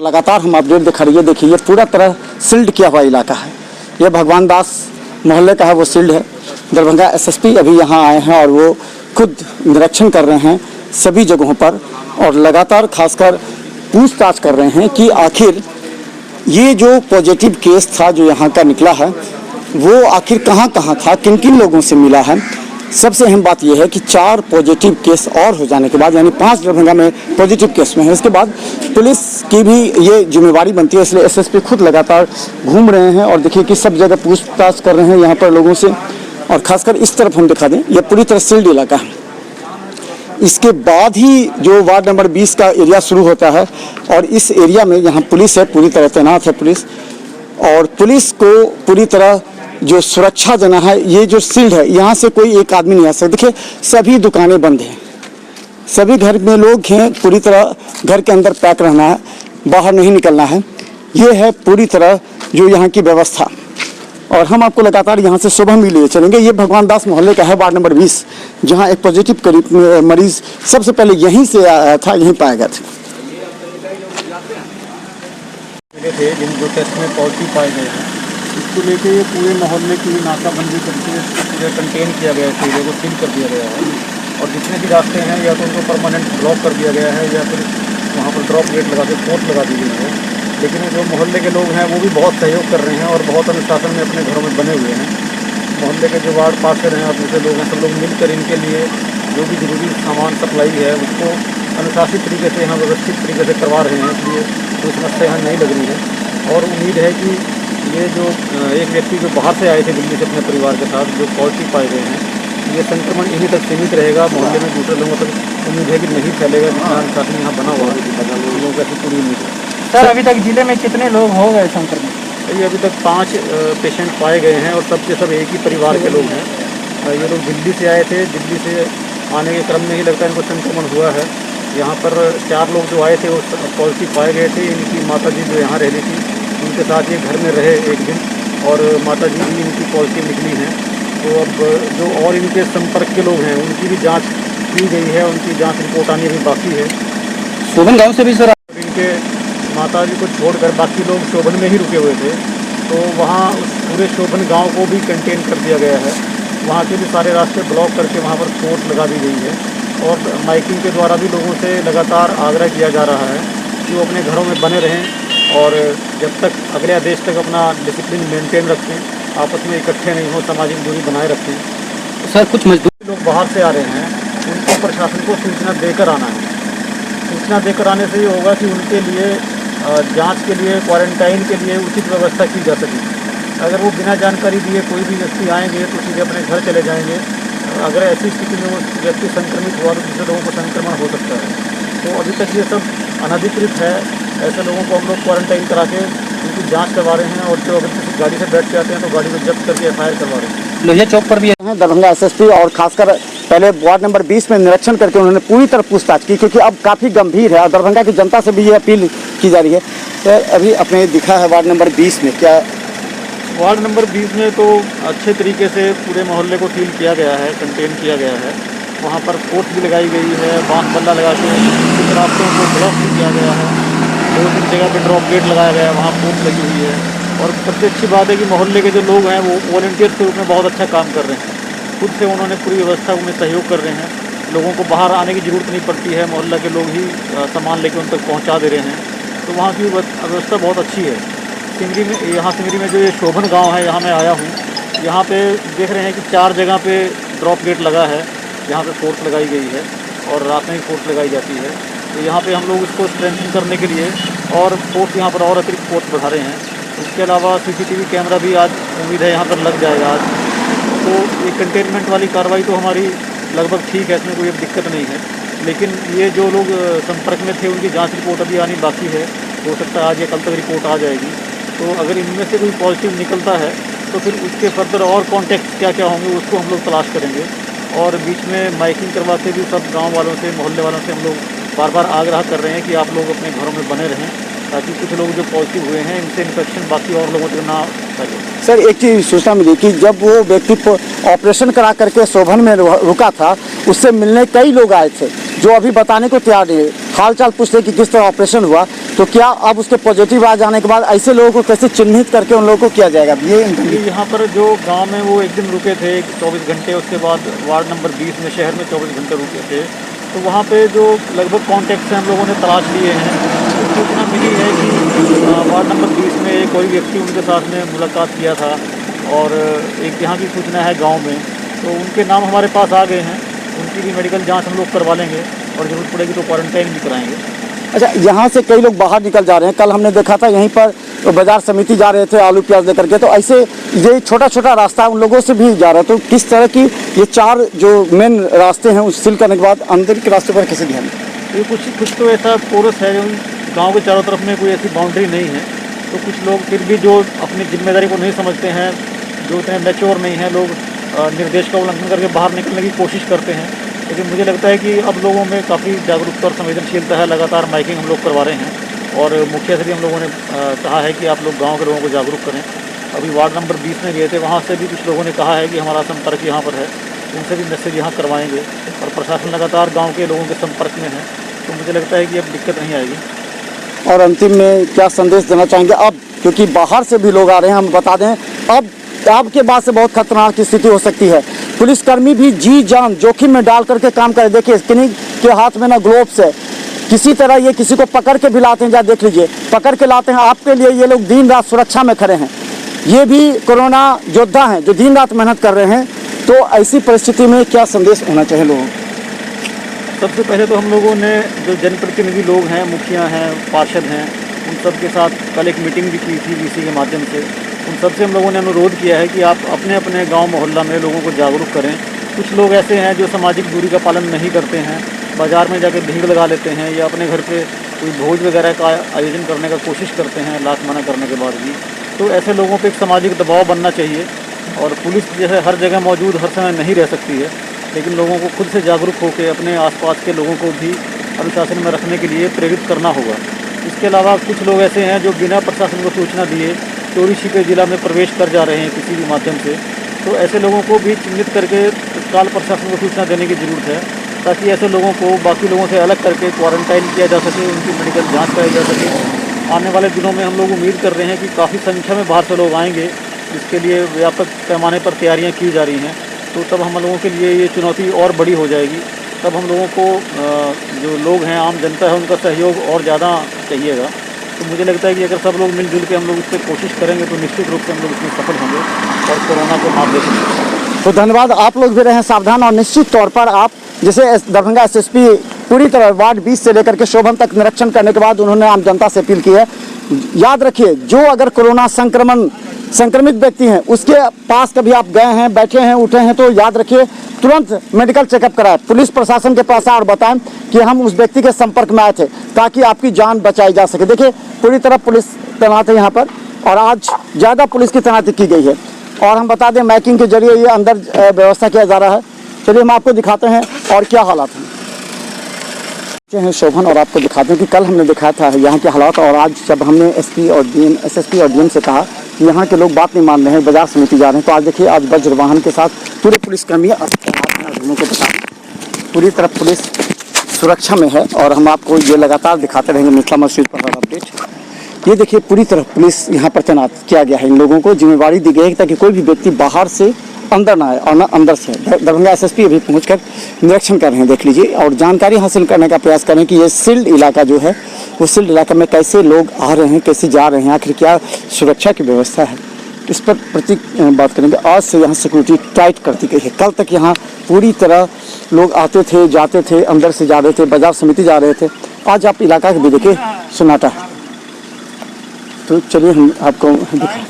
लगातार हम अपडेट दिखा रही है। देखिए ये पूरा तरह सील्ड किया हुआ इलाका है। ये भगवान दास मोहल्ले का है, वो सील्ड है। दरभंगा एसएसपी अभी यहाँ आए हैं और वो खुद निरीक्षण कर रहे हैं सभी जगहों पर और लगातार खासकर पूछताछ कर रहे हैं कि आखिर ये जो पॉजिटिव केस था जो यहाँ का निकला है वो आखिर कहाँ कहाँ था, किन किन लोगों से मिला है। सबसे अहम बात यह है कि 4 पॉजिटिव केस और हो जाने के बाद, यानी 5 दरभंगा में पॉजिटिव केस में है, इसके बाद पुलिस की भी ये जिम्मेवारी बनती है। इसलिए एसएसपी खुद लगातार घूम रहे हैं और देखिए कि सब जगह पूछताछ कर रहे हैं यहाँ पर लोगों से। और खासकर इस तरफ हम दिखा दें, यह पूरी तरह सील्ड इलाका है। इसके बाद ही जो वार्ड नंबर 20 का एरिया शुरू होता है और इस एरिया में यहाँ पुलिस है, पूरी तरह तैनात है पुलिस। और पुलिस को पूरी तरह जो सुरक्षा देना है, ये जो सील्ड है यहाँ से कोई एक आदमी नहीं आ सकता। देखिए सभी दुकानें बंद हैं, सभी घर में लोग हैं, पूरी तरह घर के अंदर पैक रहना है, बाहर नहीं निकलना है। ये है पूरी तरह जो यहाँ की व्यवस्था। और हम आपको लगातार यहाँ से सुबह भी लिए चलेंगे। ये भगवान दास मोहल्ले का है, वार्ड नंबर 20, जहाँ एक पॉजिटिव करीब मरीज सबसे पहले यहीं से आया था, यहीं पाया गया था। जो टेस्ट में पॉजिटिव पाए गए हैं, इसको लेके ये पूरे मोहल्ले की नाकाबंदी करके पूरे कंटेन किया गया है, एरिया को सील कर दिया गया है। और जितने भी रास्ते हैं या तो उनको परमानेंट ब्लॉक कर दिया गया है या फिर वहाँ पर ड्रॉप गेट लगा के फोर्स लगा दी गई है। लेकिन जो मोहल्ले के लोग हैं वो भी बहुत सहयोग कर रहे हैं और बहुत अनुशासन में अपने घरों में बने हुए हैं। मोहल्ले के जो वार्ड पार्षद हैं और दूसरे लोग हैं, सब लोग मिलकर इनके लिए जो भी जरूरी सामान सप्लाई है उसको अनुशासित तरीके से यहाँ व्यवस्थित तरीके से करवा रहे हैं। इसलिए कोई समस्या यहाँ नहीं लग रही है। और उम्मीद है कि ये जो एक व्यक्ति जो बाहर से आए थे दिल्ली से अपने परिवार के साथ, जो पॉजिटिव पाए गए हैं, ये संक्रमण यहीं तक सीमित रहेगा। मोहल्ले में दूसरे लोगों तक उम्मीद है कि नहीं फैलेगा। जितना अनुशासन यहाँ बना हुआ है लोगों की ऐसी पूरी उम्मीद है। सर अभी तक जिले में कितने लोग हो गए संक्रमित? ये अभी तक 5 पेशेंट पाए गए हैं और सबके सब एक ही परिवार के लोग हैं। ये लोग दिल्ली से आए थे, दिल्ली से आने के क्रम में ही लगता है इनको संक्रमण हुआ है। यहाँ पर 4 लोग जो आए थे वो पॉजिटिव पाए गए थे। इनकी माता जी जो यहाँ रह रही थी उनके साथ ये घर में रहे एक दिन और माता जी भी इनकी पॉजिटिव निकली हैं। तो अब जो और इनके संपर्क के लोग हैं उनकी भी जांच की गई है, उनकी जांच रिपोर्ट आनी अभी बाकी है। शोभन गांव से भी सर इनके माता जी को छोड़कर बाकी लोग शोभन में ही रुके हुए थे, तो वहाँ उस पूरे शोभन गांव को भी कंटेन कर दिया गया है। वहाँ के भी सारे रास्ते ब्लॉक करके वहाँ पर फोर्स लगा दी गई है और माइकिंग के द्वारा भी लोगों से लगातार आग्रह किया जा रहा है कि वो अपने घरों में बने रहें और जब तक अगले आदेश तक अपना डिसिप्लिन मेंटेन रखें, आपस में इकट्ठे नहीं हो, सामाजिक दूरी बनाए रखें। सर कुछ मजदूर लोग बाहर से आ रहे हैं, उनको प्रशासन को सूचना देकर आना है। सूचना देकर आने से ये होगा कि उनके लिए जांच के लिए, क्वारंटाइन के लिए उचित व्यवस्था की जा सके। अगर वो बिना जानकारी दिए कोई भी व्यक्ति आएंगे तो सीधे अपने घर चले जाएंगे। अगर ऐसी स्थिति में वो व्यक्ति संक्रमित हुआ तो दूसरे लोगों को संक्रमण हो सकता है। तो अभी तक ये सब अनधिकृत है। ऐसे लोगों को हम लोग क्वारंटाइन करा के उनकी जांच करवा रहे हैं और जो अगर किसी गाड़ी से बैठ के आते हैं तो गाड़ी को जब्त करके FIR करवा रहे हैं। लोहिया चौक पर भी हैं दरभंगा एसएसपी और खासकर पहले वार्ड नंबर 20 में निरीक्षण करके उन्होंने पूरी तरह पूछताछ की, क्योंकि अब काफ़ी गंभीर है और दरभंगा की जनता से भी ये अपील की जा रही है। तो अभी अपने दिखा है वार्ड नंबर 20 में क्या? वार्ड नंबर 20 में तो अच्छे तरीके से पूरे मोहल्ले को सील किया गया है, कंटेन किया गया है। वहाँ पर फोर्स भी लगाई गई है, बांस बल्ला लगा के कुछ रास्तों को ब्लॉक भी किया गया है। 2-3 जगह पे ड्रॉप गेट लगाया गया है, वहाँ फोर्स लगी हुई है। और सबसे अच्छी बात है कि मोहल्ले के जो लोग हैं वो वॉलंटियर्स के रूप में बहुत अच्छा काम कर रहे हैं। खुद से उन्होंने पूरी व्यवस्था में सहयोग कर रहे हैं। लोगों को बाहर आने की ज़रूरत नहीं पड़ती है, मोहल्ला के लोग ही सामान लेकर उन तक पहुँचा दे रहे हैं। तो वहाँ की व्यवस्था बहुत अच्छी है। सिंगरी में, यहाँ सिंगरी में जो ये शोभन गांव है, यहाँ मैं आया हूँ, यहाँ पे देख रहे हैं कि 4 जगह पे ड्रॉप गेट लगा है, यहाँ पे फोर्स लगाई गई है और रात में ही फोर्स लगाई जाती है। तो यहाँ पे हम लोग इसको स्ट्रेंथन करने के लिए और फोर्स यहाँ पर और अतिरिक्त फोर्स बढ़ा रहे हैं। इसके अलावा CCTV कैमरा भी आज उम्मीद है यहाँ पर लग जाएगा आज। तो ये कंटेनमेंट वाली कार्रवाई तो हमारी लगभग ठीक है, इसमें कोई दिक्कत नहीं है। लेकिन ये जो लोग संपर्क में थे उनकी जाँच रिपोर्ट अभी आनी बाकी है। हो सकता है आज या कल तक रिपोर्ट आ जाएगी। तो अगर इनमें से कोई पॉजिटिव निकलता है तो फिर उसके फर्दर और कॉन्टैक्ट क्या क्या होंगे उसको हम लोग तलाश करेंगे। और बीच में माइकिंग करवाते भी सब गांव वालों से, मोहल्ले वालों से हम लोग बार बार आग्रह कर रहे हैं कि आप लोग अपने घरों में बने रहें ताकि कुछ लोग जो पॉजिटिव हुए हैं इनसे इन्फेक्शन बाकी और लोगों तक ना फैले। सर एक चीज़ सूचना मिली कि जब वो व्यक्ति ऑपरेशन करा करके शोभन में रुका था, उससे मिलने कई लोग आए थे जो अभी बताने को तैयार नहीं है। हाल चाल पूछते कि किस तरह ऑपरेशन हुआ, तो क्या अब उसके पॉजिटिव आ जाने के बाद ऐसे लोगों को कैसे चिन्हित करके उन लोगों को किया जाएगा? ये यहाँ पर जो गांव में वो एक दिन रुके थे 24 घंटे, उसके बाद वार्ड नंबर 20 में शहर में 24 घंटे रुके थे, तो वहाँ पे जो लगभग कॉन्टैक्ट से हम लोगों ने तलाश लिए हैं, सूचना मिली है कि वार्ड नंबर 20 में कोई व्यक्ति उनके साथ में मुलाकात किया था और एक यहाँ की सूचना है गाँव में, तो उनके नाम हमारे पास आ गए हैं। उनकी भी मेडिकल जांच हम लोग करवा लेंगे और ज़रूरत पड़ेगी तो क्वारंटाइन भी कराएंगे। अच्छा, यहाँ से कई लोग बाहर निकल जा रहे हैं। कल हमने देखा था यहीं पर बाजार समिति जा रहे थे आलू प्याज लेकर के, तो ऐसे ये छोटा छोटा रास्ता उन लोगों से भी जा रहा है। तो किस तरह की ये 4 जो मेन रास्ते हैं उस सील करने के बाद अंदर के रास्ते पर कैसे ध्यान? ये कुछ तो ऐसा पोरस है, गाँव के चारों तरफ में कोई ऐसी बाउंड्री नहीं है, तो कुछ लोग फिर भी जो अपनी जिम्मेदारी को नहीं समझते हैं, जो इतने मैच्योर नहीं हैं, लोग निर्देश का उल्लंघन करके बाहर निकलने की कोशिश करते हैं। लेकिन मुझे लगता है कि अब लोगों में काफ़ी जागरूकता और संवेदनशीलता है। लगातार माइकिंग हम लोग करवा रहे हैं और मुखिया से भी हम लोगों ने कहा है कि आप लोग गांव के लोगों को जागरूक करें। अभी वार्ड नंबर 20 में गए थे, वहां से भी कुछ लोगों ने कहा है कि हमारा संपर्क यहाँ पर है, उनसे भी मैसेज यहाँ करवाएंगे और प्रशासन लगातार गाँव के लोगों के संपर्क में है, तो मुझे लगता है कि अब दिक्कत नहीं आएगी। और अंतिम में क्या संदेश देना चाहेंगे अब, क्योंकि बाहर से भी लोग आ रहे हैं? हम बता दें अब के बाद से बहुत खतरनाक की स्थिति हो सकती है। पुलिसकर्मी भी जी जान जोखिम में डाल करके काम करे। देखिए किन्हीं के हाथ में ना ग्लोव्स है, किसी तरह ये किसी को पकड़ के भी लाते हैं। जा देख लीजिए, पकड़ के लाते हैं। आपके लिए ये लोग दिन रात सुरक्षा में खड़े हैं। ये भी कोरोना योद्धा हैं जो दिन रात मेहनत कर रहे हैं। तो ऐसी परिस्थिति में क्या संदेश होना चाहिए लोगों को? सबसे पहले तो हम लोगों ने जो जनप्रतिनिधि लोग हैं, मुखिया हैं, पार्षद हैं, उन सब के साथ कल एक मीटिंग भी की थी वीसी के माध्यम से। उन सबसे हम लोगों ने अनुरोध किया है कि आप अपने अपने गांव मोहल्ला में लोगों को जागरूक करें। कुछ लोग ऐसे हैं जो सामाजिक दूरी का पालन नहीं करते हैं, बाज़ार में जाकर भीड़ लगा लेते हैं या अपने घर पे कोई भोज वगैरह का आयोजन करने का कोशिश करते हैं लाख मना करने के बाद भी। तो ऐसे लोगों पे एक सामाजिक दबाव बनना चाहिए और पुलिस जो है हर जगह मौजूद हर समय नहीं रह सकती है, लेकिन लोगों को खुद से जागरूक होकर अपने आसपास के लोगों को भी अनुशासन में रखने के लिए प्रेरित करना होगा। इसके अलावा कुछ लोग ऐसे हैं जो बिना प्रशासन को सूचना दिए चोरी छिपे जिला में प्रवेश कर जा रहे हैं किसी भी माध्यम से, तो ऐसे लोगों को भी चिन्हित करके तत्काल प्रशासन को सूचना देने की ज़रूरत है, ताकि ऐसे लोगों को बाकी लोगों से अलग करके क्वारंटाइन किया जा सके, उनकी मेडिकल जांच कराई जा सके। आने वाले दिनों में हम लोग उम्मीद कर रहे हैं कि काफ़ी संख्या में बाहर से लोग आएंगे, जिसके लिए व्यापक पैमाने पर तैयारियाँ की जा रही हैं। तो तब हम लोगों के लिए ये चुनौती और बड़ी हो जाएगी। तब हम लोगों को जो लोग हैं, आम जनता है, उनका सहयोग और ज़्यादा चाहिएगा। तो मुझे लगता है कि अगर सब लोग मिलजुल के हम लोग इस पर कोशिश करेंगे तो निश्चित रूप से हम लोग इसमें सफल होंगे और कोरोना को मात दे सकेंगे। तो धन्यवाद। आप लोग भी रहें सावधान और निश्चित तौर पर आप जैसे दरभंगा एसएसपी पूरी तरह वार्ड 20 से लेकर के शोभन तक निरीक्षण करने के बाद उन्होंने आम जनता से अपील की है। याद रखिए, जो अगर कोरोना संक्रमित व्यक्ति हैं उसके पास कभी आप गए हैं, बैठे हैं, उठे हैं, तो याद रखिए तुरंत मेडिकल चेकअप कराएं। पुलिस प्रशासन के पास और बताएं कि हम उस व्यक्ति के संपर्क में आए थे, ताकि आपकी जान बचाई जा सके। देखिए पूरी तरह पुलिस तैनात है यहाँ पर और आज ज़्यादा पुलिस की तैनाती की गई है। और हम बता दें माइकिंग के जरिए ये अंदर व्यवस्था किया जा रहा है। चलिए हम आपको दिखाते हैं और क्या हालात हैं शोभन, और आपको दिखाते हैं कि कल हमने दिखाया था यहाँ के हालात, और आज जब हमने एसएसपी और डीएम से कहा कि यहाँ के लोग बात नहीं मान रहे हैं, बाजार समिति जा रहे हैं, तो आज देखिए आज वज्र वाहन के साथ पूरे पुलिसकर्मी लोगों को बता पूरी तरफ पुलिस सुरक्षा में है। और हम आपको ये लगातार दिखाते रहेंगे मिथिला मस्जिद पर हर अपडेट। ये देखिए पूरी तरफ पुलिस यहाँ पर तैनात किया गया है। इन लोगों को जिम्मेवारी दी गई है ताकि कोई भी व्यक्ति बाहर से अंदर ना आए और ना अंदर से। दरभंगा एसएसपी अभी पहुंचकर निरीक्षण कर रहे हैं, देख लीजिए, और जानकारी हासिल करने का प्रयास करें कि ये सील्ड इलाका जो है वो सील्ड इलाका में कैसे लोग आ रहे हैं, कैसे जा रहे हैं, आखिर क्या सुरक्षा की व्यवस्था है, इस पर प्रति बात करेंगे। आज से यहाँ सिक्योरिटी टाइट कर दी गई है। कल तक यहाँ पूरी तरह लोग आते थे, जाते थे, अंदर से जा रहे थे, बाजार समिति जा रहे थे। आज आप इलाका भी देखिए सन्नाटा है। तो चलिए हम आपको दिखाएं।